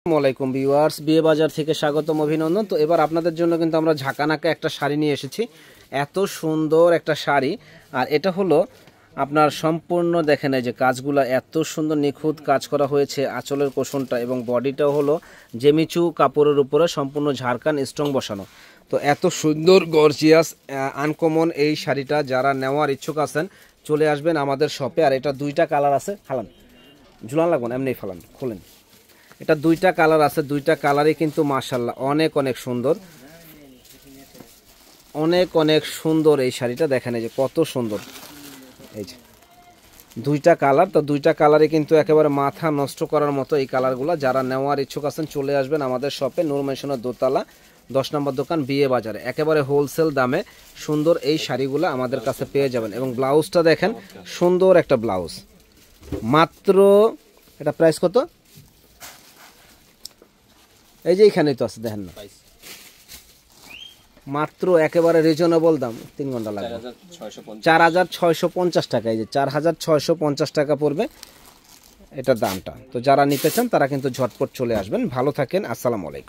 আসসালামাইকুম ভিউয়ার্স, বিয়ে বাজার থেকে স্বাগতম, অভিনন্দন। তো এবার আপনাদের জন্য কিন্তু আমরা ঝাঁকানাকা একটা শাড়ি নিয়ে এসেছি। এত সুন্দর একটা শাড়ি, আর এটা হলো আপনার সম্পূর্ণ দেখেন এই যে কাজগুলো এত সুন্দর নিখুঁত কাজ করা হয়েছে। আঁচলের কোষণটা এবং বডিটাও হলো জেমিচু কাপড়ের উপরে সম্পূর্ণ ঝাড়খান স্ট্রং বসানো। তো এত সুন্দর গর্জিয়াস আনকমন এই শাড়িটা যারা নেওয়ার ইচ্ছুক আছেন চলে আসবেন আমাদের শপে। আর এটা দুইটা কালার আছে, ফালান ঝুলান লাগবে না, এমনি ফালান, খোলেন। এটা দুইটা কালার আছে, দুইটা কালারই কিন্তু মাশাআল্লাহ অনেক অনেক সুন্দর, অনেক অনেক সুন্দর। এই শাড়িটা দেখেন এই যে কত সুন্দর, এই যে দুইটা কালার। তো দুইটা কালারই কিন্তু একেবারে মাথা নষ্ট করার মতো এই কালারগুলো। যারা নেওয়ার ইচ্ছুক আছেন চলে আসবেন আমাদের শপে, নূর মেশনের দোতলা 10 নম্বর দোকান, বিয়ে বাজারে। একেবারে হোলসেল দামে সুন্দর এই শাড়িগুলো আমাদের কাছে পেয়ে যাবেন। এবং ব্লাউজটা দেখেন, সুন্দর একটা ব্লাউজ, মাত্র এটা প্রাইস কত? এই যে এখানেই তো আছে, দেখেন না, মাত্র একেবারে রিজনেবল দাম। 3 ঘন্টা লাগবে, 4650 টাকা। এই যে 4650 টাকা পড়বে এটার দামটা। তো যারা নিতে চান তারা কিন্তু ঝটপট চলে আসবেন। ভালো থাকেন, আসসালামু আলাইকুম।